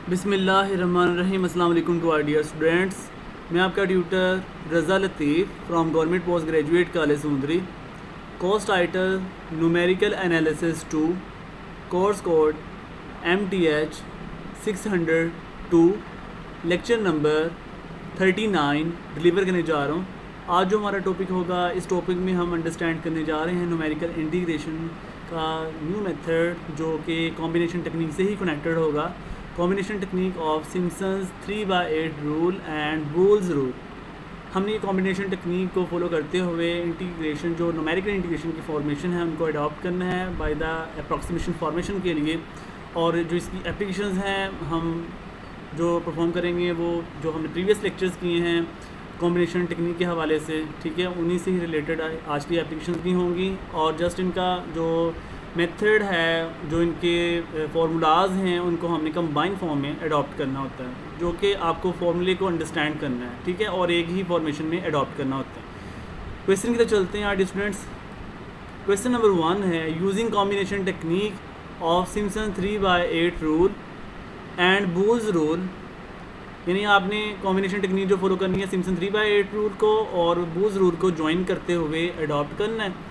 बिस्मिल्लाहिर्रहमानिर्रहीम। अस्सलाम वालेकुम टू आवर डियर स्टूडेंट्स। मैं आपका tutor Raza Latif from government post graduate college Sundari. Course title numerical analysis 2, course code MTH 602, lecture number 39 deliver करने जा रहा हूँ। आज जो हमारा टॉपिक होगा, इस टॉपिक में हम अंडरस्टैंड करने जा रहे हैं न्यूमेरिकल इंटीग्रेशन का न्यू मेथड, जो कि कॉम्बिनेशन टेक्निक से ही कनेक्टेड होगा। Combination technique of Simpson's 3/8 rule and Boole's rule. हमने ये कॉम्बिनेशन टेक्निक को फॉलो करते हुए इंटीग्रेशन, जो न्यूमेरिकल इंटीग्रेशन की फॉर्मेशन है, उनको अडॉप्ट करना है बाय द अप्रॉक्सीमेशन फॉर्मेशन के लिए। और जो इसकी एप्लीकेशंस हैं हम जो परफॉर्म करेंगे, वो जो हमने प्रीवियस लेक्चर्स किए हैं कॉम्बिनेशन टेक्निक के हवाले से, ठीक है, उन्हीं से ही रिलेटेड आज की एप्लीकेशंस भी होंगी। और जस्ट इनका जो मेथड है, जो इनके फार्मूलाज हैं, उनको हमने कंबाइन फॉर्म में अडॉप्ट करना होता है, जो कि आपको फार्मूले को अंडरस्टैंड करना है, ठीक है, और एक ही फॉर्मेशन में अडॉप्ट करना होता है। क्वेश्चन की तरफ चलते हैं आज स्टूडेंट्स। क्वेश्चन नंबर 1 है, using combination technique of Simpson 3/8 rule and Boole's rule. यानी आपने कॉम्बिनेशन टेक्निक जो फॉलो करनी है सिम्पसन 3/8 रूल को और बोल्स रूल को ज्वाइन करते हुए अडॉप्ट करना है।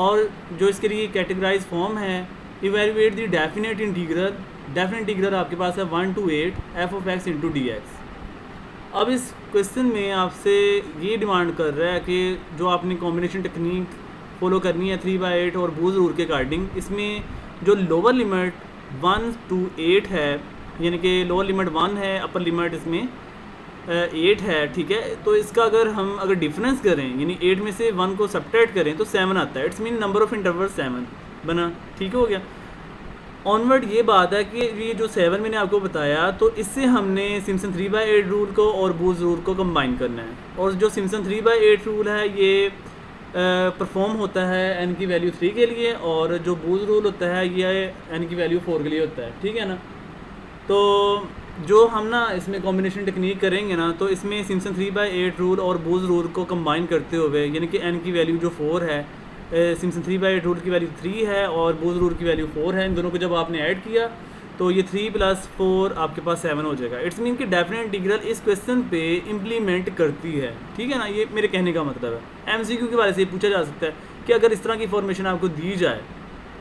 और जो इसके लिए कैटेगराइज फॉर्म है, evaluate the definite integral. Definite integral आपके पास है 1 to 8 f(x) × dx। अब इस क्वेश्चन में आपसे ये डिमांड कर रहा है कि जो आपने कॉम्बिनेशन टेक्निक फॉलो करनी है 3/8 और बोल्स रूल के अकॉर्डिंग, इसमें जो लोअर लिमिट 1 to 8 है, यानी कि लोअर लिमिट 1 है, अपर लिमिट इसमें 8 है, ठीक है। तो इसका अगर डिफरेंस करें, यानी 8 में से 1 को सब्ट्रैक्ट करें तो 7 आता है। It's mean number of interval 7 बना, ठीक हो गया। ऑनवर्ड ये बात है कि ये जो 7 मैंने आपको बताया, तो इससे हमने सिम्पसन 3/8 रूल को और बोल्स रूल को कंबाइन करना है। और जो सिम्पसन 3/8 रूल है, ये परफॉर्म होता है n की वैल्यू 3 के लिए, और जो बोल्स रूल होता है ये n की वैल्यू 4 के लिए होता है, ठीक है ना। तो जो हम ना इसमें कॉम्बिनेशन टेक्निक करेंगे ना, तो इसमें सिम्पसन 3/8 रूल और बोल्स रूल को कंबाइन करते हुए, यानी कि n की वैल्यू जो 4 है, सिम्पसन 3/8 रूल की वैल्यू 3 है और बोल्स रूल की वैल्यू 4 है, इन दोनों को जब आपने ऐड किया तो ये 3 + 4 आपके पास 7 हो जाएगा। इट्स मीन कि डेफिनेट इंटीग्रल इस क्वेश्चन पे इम्प्लीमेंट करती है, ठीक है ना। ये मेरे कहने का मतलब है। MCQ के बारे से पूछा जा सकता है कि अगर इस तरह की फॉर्मेशन आपको दी जाए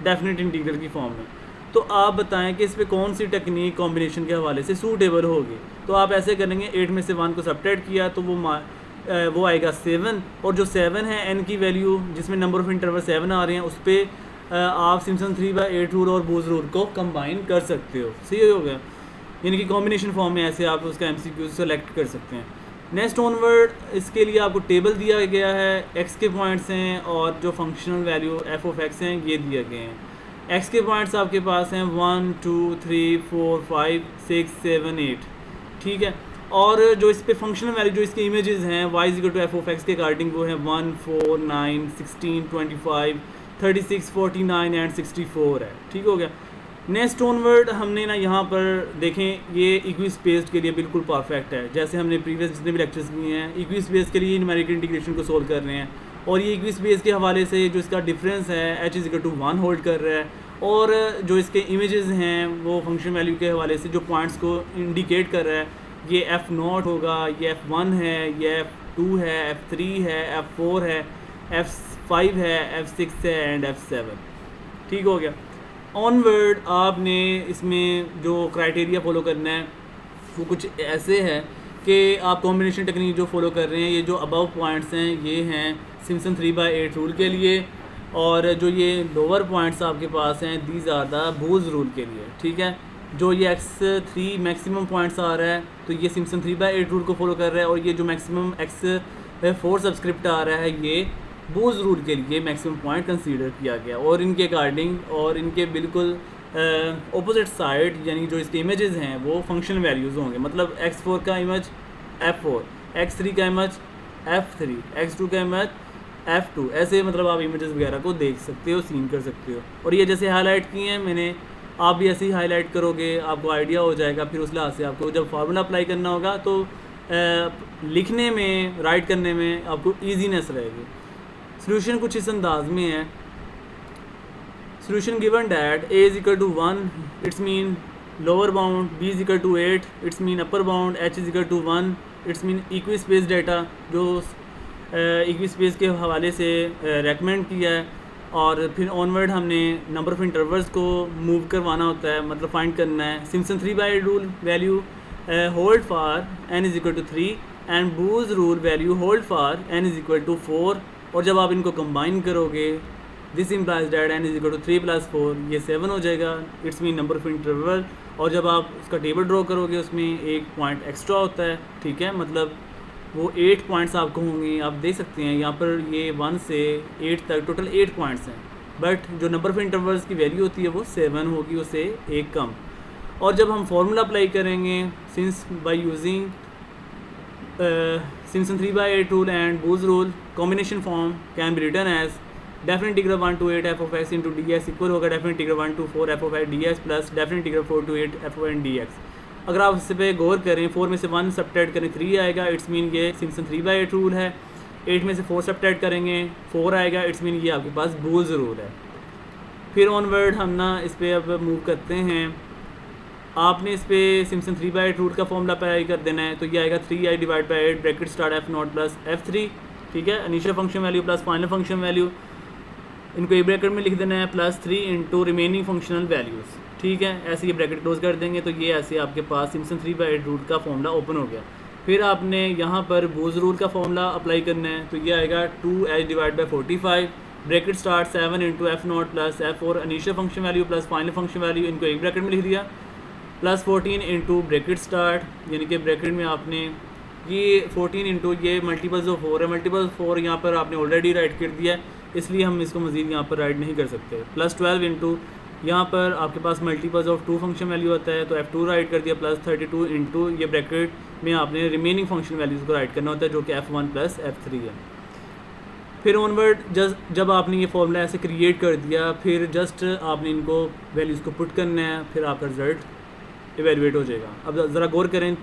डेफिनेट इंटीग्रल की फॉर्म में, तो आप बताएं कि इस पर कौन सी टेक्निक कॉम्बिनेशन के हवाले से सूटेबल होगी। तो आप ऐसे करेंगे, 8 में से 1 को सब्ट्रैक्ट किया तो वो आएगा 7, और जो 7 है n की वैल्यू, जिसमें नंबर ऑफ इंटरवल 7 आ रहे हैं, उस पर आप सिम्पसन 3/8 रूल और बोल्स रूल को कंबाइन कर सकते हो। सही हो गया, यानी कि कॉम्बिनेशन फॉर्म में ऐसे आप उसका MCQ सेलेक्ट कर सकते हैं। नेक्स्ट ऑनवर्ड, इसके लिए आपको टेबल दिया गया है, x के पॉइंट्स हैं और जो फंक्शनल वैल्यू f(x) हैं ये दिए गए हैं। x के पॉइंट्स आपके पास हैं 1 2 3 4 5 6 7 8, ठीक है। और जो इस पे फंक्शनल वैल्यू, जो इसके इमेजेस हैं y = f(x) के अकॉर्डिंग, वो है 1 4 9 16 25 36 49 एंड 64 है, ठीक हो गया। नेक्स्ट ऑनवर्ड हमने ना यहाँ पर देखें, ये इक्वी स्पेस्ड के लिए बिल्कुल परफेक्ट है। जैसे हमने प्रीवियस जितने भी लेक्चर्स किए हैं, इक्वी स्पेस के लिए न्यूमेरिकल इंटीग्रेशन को सोल्व कर रहे हैं, और ये इक्वी स्पेस के हवाले से जो इसका डिफरेंस है h = 1 होल्ड कर रहा है। और जो इसके इमेजेस हैं वो फंक्शन वैल्यू के हवाले से जो पॉइंट्स को इंडिकेट कर रहा है, ये f0 होगा, ये f1 है, ये f2 है, f3 है, f4 है, f5 है, f6 है एंड f7, ठीक हो गया। ऑनवर्ड आपने इसमें जो क्राइटेरिया फॉलो करना है वो कुछ ऐसे है कि आप कॉम्बिनेशन टेक्निक जो फॉलो कर रहे हैं, ये जो अबव पॉइंट्स हैं ये हैं सिम्पसन 3/8 रूल के लिए, और जो ये लोअर पॉइंट्स आपके पास हैं these are the Boole's rule के लिए, ठीक है। जो ये x3 मैक्सिमम पॉइंट्स आ रहा है, तो ये सिम्पसन 3/8 रूल को फॉलो कर रहा है, और ये जो मैक्सिमम x4 सबस्क्रिप्ट आ रहा है, ये बोल्स रूल के लिए मैक्सिमम पॉइंट कंसीडर किया गया। और इनके अकॉर्डिंग और इनके बिल्कुल ऑपोजिट साइड, यानी जो इसके इमेजेस हैं वो फंक्शनल वैल्यूज़ होंगे। मतलब x4 का इमेज f4, x3 का इमेज f3, x2 का इमेज f2, ऐसे मतलब आप इमेजेस वगैरह को देख सकते हो, सीन कर सकते हो। और ये जैसे हाईलाइट किए हैं मैंने, आप भी ऐसे ही हाईलाइट करोगे, आपको आइडिया हो जाएगा। फिर उस लिहाज से आपको जब फार्मूला अप्लाई करना होगा तो लिखने में, राइट करने में आपको ईजीनेस रहेगी। सोल्यूशन कुछ इस अंदाज में है। Solution given that a is equal to 1, it's mean lower bound b is equal to 8, it's mean upper bound h is equal to 1, it's mean equi space data जो इक्वी स्पेस के हवाले से recommend किया है। और फिर onward हमने number of intervals को मूव करवाना होता है, मतलब फाइंड करना है। Simpson 3/8 rule value hold for n is equal to 3 and Boole's rule value hold for n is equal to 4। और जब आप इनको कंबाइन करोगे this implies that n is equal to 3 + 4, ये 7 हो जाएगा, it's mean number of interval. और जब आप उसका टेबल ड्रॉ करोगे उसमें एक पॉइंट एक्स्ट्रा होता है, ठीक है, मतलब वो 8 पॉइंट्स आपको होंगे। आप देख सकते हैं यहाँ पर ये 1 से 8 तक टोटल 8 पॉइंट्स हैं, बट जो नंबर ऑफ इंटरवल्स की वैल्यू होती है वो 7 होगी, उससे एक कम। और जब हम फार्मूला अप्लाई करेंगे since by using Simpson 3/8 rule and Boole's rule, combination form can be written as definite integral 1 to 8 f of x into D X equal होगा definite integral 1 to 4 f of x D X plus definite integral 4 to 8 f of n D X. अगर आप इस पर गौर करें 4 में से 1 subtract करें 3 आएगा, इट्स मीन ये सिम्पसन 3/8 रूल है। 8 में से 4 सब्ट्रैक्ट करेंगे 4 आएगा, इट्स मीन ये आपके पास बूज रूल है। फिर ऑनवर्ड हम ना इस पर अब मूव करते हैं। आपने इस पर सिम्पसन 3/8 रूल का फॉर्मूला अप्लाई कर देना है, तो ये आएगा 3i divide by 8 bracket start f0 plus f3, ठीक है, initial function value plus final function value, इनको एक ब्रैकेट में लिख देना है, plus 3 into remaining functional values, ठीक है। ऐसे ये ब्रैकेट क्लोज कर देंगे तो ये ऐसे आपके पास सिम्पसन 3/8 रूल का फॉर्मूला ओपन हो गया। फिर आपने यहाँ पर बूज रूल का फॉर्मूला अप्लाई करना है, तो ये आएगा 2h divide by 45 bracket start 7 into f0 plus f4 initial function value plus final function value, इनको एक ब्रैकेट में लिख दिया, प्लस 14 इंटू ब्रैकेट स्टार्ट, यानी कि ब्रैकेट में आपने ये 14 इंटू ये मल्टीपल्स ऑफ 4 है, मल्टीपल 4 यहाँ पर आपने ऑलरेडी राइट कर दिया है, इसलिए हम इसको मज़ीद यहाँ पर राइट नहीं कर सकते। प्लस 12 इंटू यहाँ पर आपके पास मल्टीपल्स ऑफ 2 फंक्शन वैल्यू होता है, तो f2 राइट कर दिया, प्लस 32 इंटू ये ब्रैकेट में आपने रिमेनिंग फंक्शन वैल्यूज़ को राइट करना होता है जो कि f1 प्लस f3 है। फिर ऑनवर्ड जब आपने ये फॉर्मूला ऐसे क्रिएट कर दिया, फिर जस्ट आपने इनको वैल्यूज़ को पुट करना है, फिर आपका रिजल्ट इवेलुएट हो जाएगा। अब ज़रा गौर करें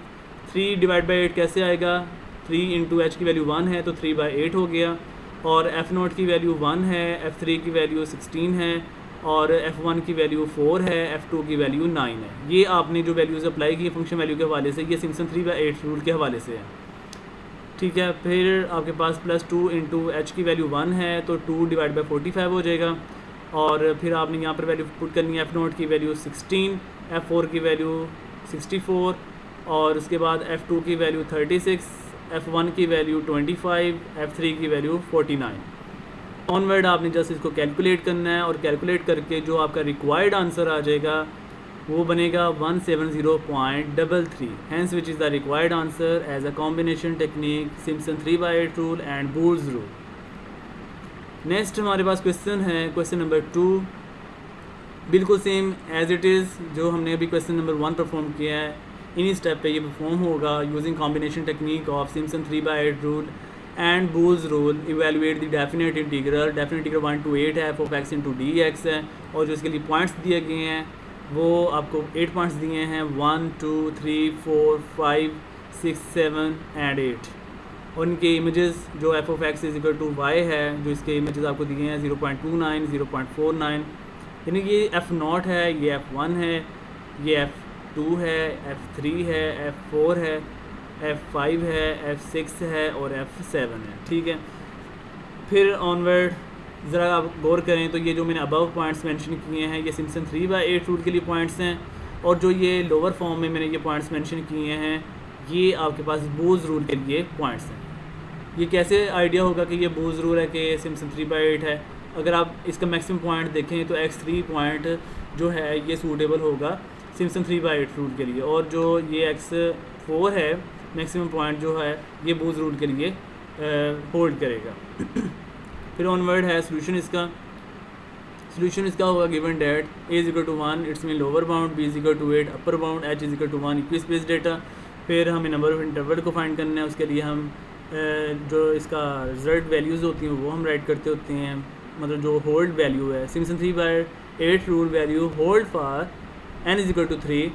3 डिवाइड बाई 8 कैसे आएगा, 3 इंटू h की वैल्यू 1 है तो 3/8 हो गया, और f0 की वैल्यू 1 है, f3 की वैल्यू 16 है, और f1 की वैल्यू 4 है, f2 की वैल्यू 9 है। ये आपने जो वैल्यूज़ अप्लाई की फंक्शन वैल्यू के हवाले से, ये सिम्पसन 3/8 रूल के हवाले से है, ठीक है। फिर आपके पास प्लस 2 इंटू h की वैल्यू 1 है तो 2 डिवाइड बाई 45 हो जाएगा, और फिर आपने यहाँ पर वैल्यू पुट करनी है, f0 की वैल्यू 16, f4 की वैल्यू 64, और उसके बाद f2 की वैल्यू 36, f1 की वैल्यू 25, f3 की वैल्यू 49। ऑनवर्ड आपने जस्ट इसको कैलकुलेट करना है, और कैलकुलेट करके जो आपका रिक्वायर्ड आंसर आ जाएगा वो बनेगा 170.33, hence which is the required answer as a combination technique Simpson 3/8 rule and Boole's rule. Next हमारे पास क्वेश्चन है, क्वेश्चन नंबर 2, बिल्कुल सेम एज इट इज़ जो हमने अभी क्वेश्चन नंबर 1 परफॉर्म किया है, इन्हीं स्टेप पे ये परफॉर्म होगा। Using combination technique of Simpson 3/8 rule and Boole's rule evaluate the definite integral 1 to 8 है, f of x into D X है, और जो इसके लिए पॉइंट्स दिए गए हैं वो आपको 8 पॉइंट्स दिए हैं, 1 2 3 4 5 6 7 एंड 8, और इनके इमेजेस जो f of x is equal to y है, जो इसके इमेजेस आपको दिए हैं 0.29 0.49, यानी कि ये f0 है, ये f1 है, ये f2 है, f3 है, f4 है, f5 है, f6 है और f7 है, ठीक है। फिर ऑनवर्ड ज़रा आप गौर करें तो ये जो मैंने अबव पॉइंट्स मेंशन किए हैं ये सिम्पसन 3/8 रूल के लिए पॉइंट्स हैं, और जो ये लोअर फॉर्म में मैंने ये पॉइंट्स मेंशन किए हैं ये आपके पास बूज रूल के लिए पॉइंट्स हैं। ये कैसे आइडिया होगा कि ये बूज रूल है कि सिम्पसन 3/8 है? अगर आप इसका मैक्सिमम पॉइंट देखें तो x3 पॉइंट जो है ये सूटेबल होगा सिम्पसन 3/8 रूल के लिए, और जो ये x4 है मैक्सिमम पॉइंट जो है ये बूज रूल के लिए होल्ड करेगा। फिर ऑनवर्ड है सोल्यूशन इसका होगा given that a is equal to 1, it's mean lower bound, b is equal to 8 upper bound, h is equal to 1 equi space data. फिर हमें नंबर ऑफ इंटरवल को फाइंड करना है, उसके लिए हम जो इसका रिजल्ट वैल्यूज़ होती हैं वो हम राइट करते होते हैं, मतलब जो होल्ड वैल्यू है Simpson 3/8 rule value hold for n is equal to 3,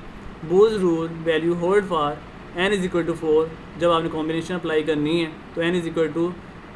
Boole's rule value hold for n is equal to 4। जब आपने कॉम्बिनेशन अप्लाई करनी है तो n is equal to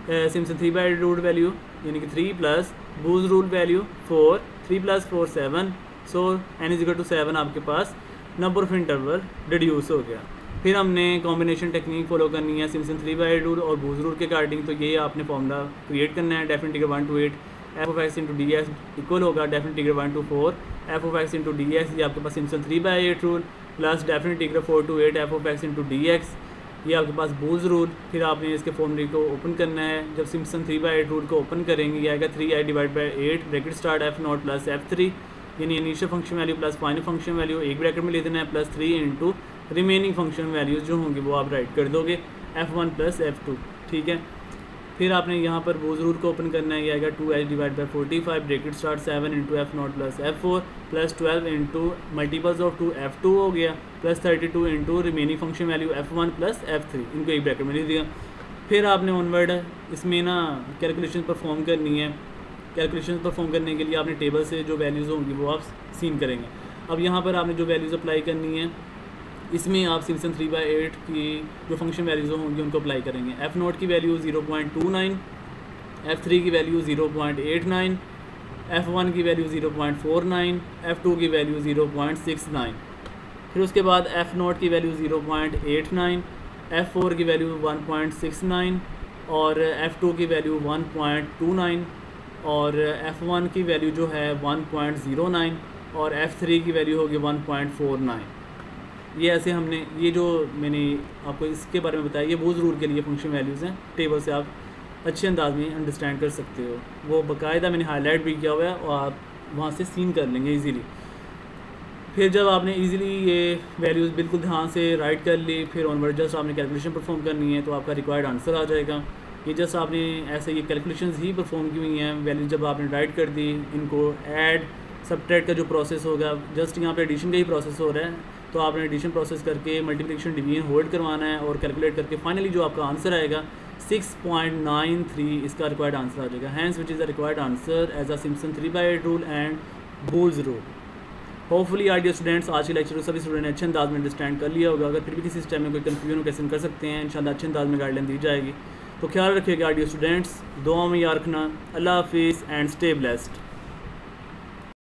Simpson 3/8 rule value यानी कि 3 plus Boole's rule value 4, 3 + 4 7, so n is equal to 7 आपके पास number of interval reduce हो गया। फिर हमने कॉम्बिनेशन टेक्निक फॉलो करनी है सिम्पसन 3/8 रूल और बूज रूल के अकॉर्डिंग। तो ये आपने फॉर्मूला क्रिएट करना है। Definite integral 1 to 8 F of X into D X equal होगा definite integral 1 to 4 F of X into D X, ये आपके पास Simpson 3/8 rule plus definite integral 4 to 8 F of X into D X, ये आपके पास बूज rule. फिर आपने इसके फॉर्मूले को ओपन करना है। जब सिम्पसन 3/8 रूल को ओपन करेंगे ये आएगा 3i divide by 8 bracket start f0 plus f3, यानी initial function value plus final function value एक ब्रैकेट में ले देना है, plus 3 into remaining function values जो होंगी वो आप राइट कर दोगे f1 प्लस f2। ठीक है, फिर आपने यहाँ पर बूज रूल को ओपन करना है। ये आएगा 2h divide by 45 bracket start 7 into f0 plus f4 plus 12 into multiples of 2 f2 हो गया plus 32 into remaining function value f1 plus f3, इनको एक ब्रैकेट में ले दिया। फिर आपने ऑनवर्ड इसमें ना कैलकुलेशन परफॉर्म करनी है। कैलकुलेशन परफॉर्म करने के लिए आपने टेबल से जो वैल्यूज़ होंगी वो आप सीन करेंगे। अब यहाँ पर आपने जो वैल्यूज़ अप्लाई करनी है इसमें आप सिम्पसन 3/8 की जो फंक्शन वैल्यूज़ होंगी उनको अप्लाई करेंगे। f0 की वैल्यू 0.29, f3 की वैल्यू 0.89, f1 की वैल्यू 0.49, f2 की वैल्यू 0.69। फिर उसके बाद f0 की वैल्यू 0.89, f4 की वैल्यू 1.69 और f2 की वैल्यू 1.29 और f1 की वैल्यू जो है 1.09 और f3 की वैल्यू होगी 1.49। ये ऐसे हमने ये जो मैंने आपको इसके बारे में बताया ये बूज रूल के लिए फंक्शन वैल्यूज़ हैं। टेबल से आप अच्छे अंदाज में अंडरस्टैंड कर सकते हो, वो बाकायदा मैंने हाईलाइट भी किया हुआ है और आप वहाँ से सीन कर लेंगे इजीली। फिर जब आपने इजीली ये वैल्यूज़ बिल्कुल ध्यान से राइट कर ली, फिर ऑनवर्ड जस्ट आपने कैलकुलेशन परफॉर्म करनी है तो आपका रिक्वायर्ड आंसर आ जाएगा। ये जस्ट आपने ऐसे ये कैलकुलेशंस ही परफॉर्म की हुई हैं। वैल्यूज़ जब आपने राइट कर दी, इनको ऐड सबट्रैक्ट का जो प्रोसेस होगा, जस्ट यहाँ पे एडिशन का ही प्रोसेस हो रहा है, तो आपने एडिशन प्रोसेस करके मल्टीप्लिकेशन डिवीजन होल्ड करवाना है और कैलकुलेट करके फाइनली जो आपका आंसर आएगा 6.93 इसका रिक्वायर्ड आंसर आ जाएगा। Hence which is the required answer as a Simpson 3/8 rule and Boole's rule. Hopefully our dear students, आज की लेक्चर को सभी स्टूडेंट ने अच्छे अंदाज में अंडरस्टैंड कर लिया होगा। अगर फिर भी किसी स्टेप में कोई कन्फ्यूजन हो क्वेश्चन कर सकते हैं, इंशाल्लाह अच्छे अंदाज में गाइडलाइन दी जाएगी। तो ख्याल रखिएगा डियर स्टूडेंट्स, दुआ में याद रखना। अल्लाह हाफिज़ एंड स्टे ब्लेस्ड।